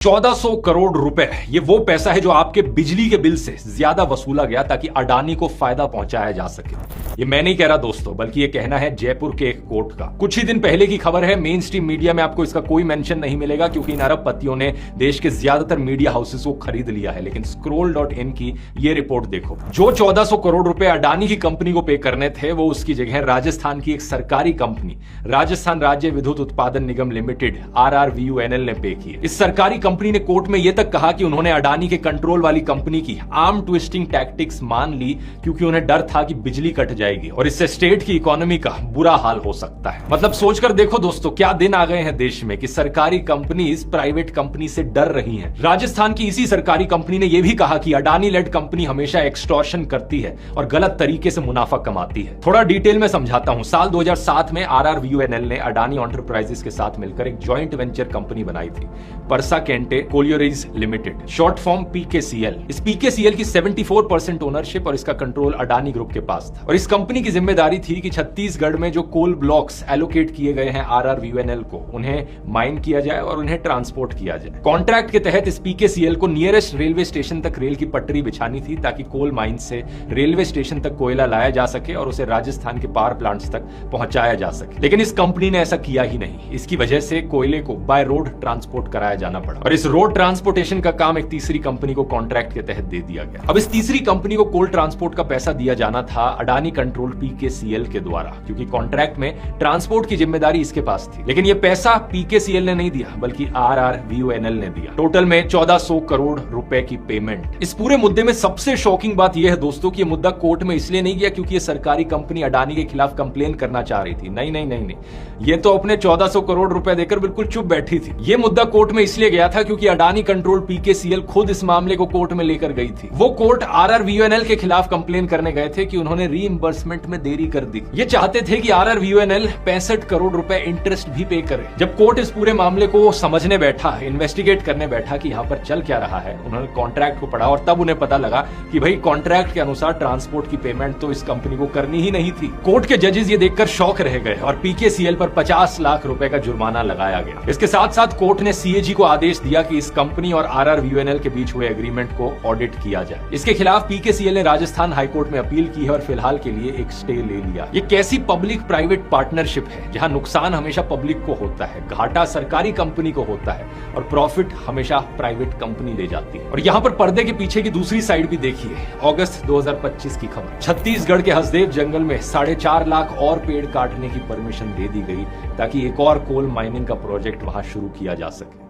1400 करोड़ रुपए ये वो पैसा है जो आपके बिजली के बिल से ज्यादा वसूला गया ताकि अडानी को फायदा पहुंचाया जा सके। ये मैं नहीं कह रहा दोस्तों, बल्कि ये कहना है जयपुर के एक कोर्ट का। कुछ ही दिन पहले की खबर है, मेन स्ट्रीम मीडिया में आपको इसका कोई मेंशन नहीं मिलेगा क्योंकि इन अरबपतियों ने देश के ज्यादातर मीडिया हाउसेस को खरीद लिया है। लेकिन scroll.in की ये रिपोर्ट देखो, जो 1400 करोड़ रुपए अडानी की कंपनी को पे करने थे वो उसकी जगह राजस्थान की एक सरकारी कंपनी राजस्थान राज्य विद्युत उत्पादन निगम लिमिटेड RRVUNL ने पे किए। इस सरकारी कंपनी ने कोर्ट में यह तक कहा कि उन्होंने अडानी के कंट्रोल वाली कंपनी की आर्म ट्विस्टिंग टैक्टिक्स मान ली क्योंकि उन्हें डर था कि बिजली कट जाएगी और इससे स्टेट की इकोनॉमी का बुरा हाल हो सकता है। मतलब सोचकर देखो दोस्तों, क्या दिन आ गए हैं देश में कि सरकारी कंपनीज प्राइवेट कंपनी से डर रही हैं। राजस्थान की इसी सरकारी कंपनी ने यह भी कहा कि अडानी लेड कंपनी हमेशा एक्सटॉर्शन करती है और गलत तरीके से मुनाफा कमाती है। थोड़ा डिटेल में समझाता हूं। साल 2007 में RRVUNL ने अडानी एंटरप्राइजेस के साथ मिलकर एक जॉइंट वेंचर कंपनी बनाई थी, Parsa Kente collieries limited, short form PKCL। इस PKCL की 74% ओनरशिप और इसका कंट्रोल अडानी ग्रुप के पास था। और इस कंपनी की जिम्मेदारी थी कि छत्तीसगढ़ में जो कोल ब्लॉक्स एलोकेट किए गए हैं RRVUNL को, उन्हें माइन किया जाए और उन्हें ट्रांसपोर्ट किया जाए। कॉन्ट्रैक्ट के तहत इस PKCL को नियरेस्ट रेलवे स्टेशन तक रेल की पटरी बिछानी थी ताकि कोल माइन से रेलवे स्टेशन तक कोयला लाया जा सके और उसे राजस्थान के पावर प्लांट्स तक पहुंचाया जा सके। लेकिन इस कंपनी ने ऐसा किया ही नहीं। इसकी वजह से कोयले को बाय रोड ट्रांसपोर्ट कराया जाना पड़ा और इस रोड ट्रांसपोर्टेशन का काम एक तीसरी कंपनी को कॉन्ट्रैक्ट के तहत दे दिया गया। अब इस तीसरी कंपनी को कोल ट्रांसपोर्ट का पैसा दिया जाना था अडानी कंट्रोल PKCL के द्वारा, क्योंकि कॉन्ट्रैक्ट में ट्रांसपोर्ट की जिम्मेदारी इसके पास थी। लेकिन यह पैसा PKCL ने नहीं दिया बल्कि RRVUNL ने दिया। टोटल में 1400 करोड़ रुपए की पेमेंट। इस पूरे मुद्दे में सबसे शॉकिंग बात यह है दोस्तों कि यह मुद्दा कोर्ट में इसलिए नहीं गया क्योंकि यह सरकारी कंपनी अडानी के खिलाफ कंप्लेन करना चाह रही थी। नहीं नहीं नहीं नहीं, ये तो अपने 1400 करोड़ रुपए देकर बिल्कुल चुप बैठी थी। यह मुद्दा कोर्ट में इसलिए गया था क्योंकि अडानी कंट्रोल PKCL खुद इस मामले को कोर्ट में लेकर गई थी। वो कोर्ट RRVUNL के खिलाफ कंप्लेन करने गए थे कि उन्होंने रीइंबर्समेंट में देरी कर दी। ये चाहते थे कि RRVUNL 65 करोड़ रुपए इंटरेस्ट भी पे करे। जब कोर्ट इस पूरे मामले को समझने बैठा, इन्वेस्टिगेट करने बैठा कि यहाँ पर चल क्या रहा है, उन्होंने कॉन्ट्रैक्ट को पढ़ा और तब उन्हें पता लगा कि भाई कॉन्ट्रैक्ट के अनुसार ट्रांसपोर्ट की पेमेंट तो इस कंपनी को करनी ही नहीं थी। कोर्ट के जजेस ये देखकर शॉक रह गए और PKCL पर 50 लाख रुपए का जुर्माना लगाया गया। इसके साथ साथ कोर्ट ने CAG को आदेश दिया कि इस कंपनी और RRVUNL के बीच हुए एग्रीमेंट को ऑडिट किया जाए। इसके खिलाफ PKCL ने राजस्थान हाईकोर्ट में अपील की है और फिलहाल के लिए एक स्टे ले लिया। ये कैसी पब्लिक प्राइवेट पार्टनरशिप है जहां नुकसान हमेशा पब्लिक को होता है, घाटा सरकारी कंपनी को होता है और प्रॉफिट हमेशा प्राइवेट कंपनी ले जाती है। और यहाँ पर पर्दे के पीछे की दूसरी साइड भी देखिए। अगस्त 2025 की खबर, छत्तीसगढ़ के हसदेव जंगल में 4.5 लाख और पेड़ काटने की परमिशन दे दी गई ताकि एक और कोल माइनिंग का प्रोजेक्ट वहां शुरू किया जा सके।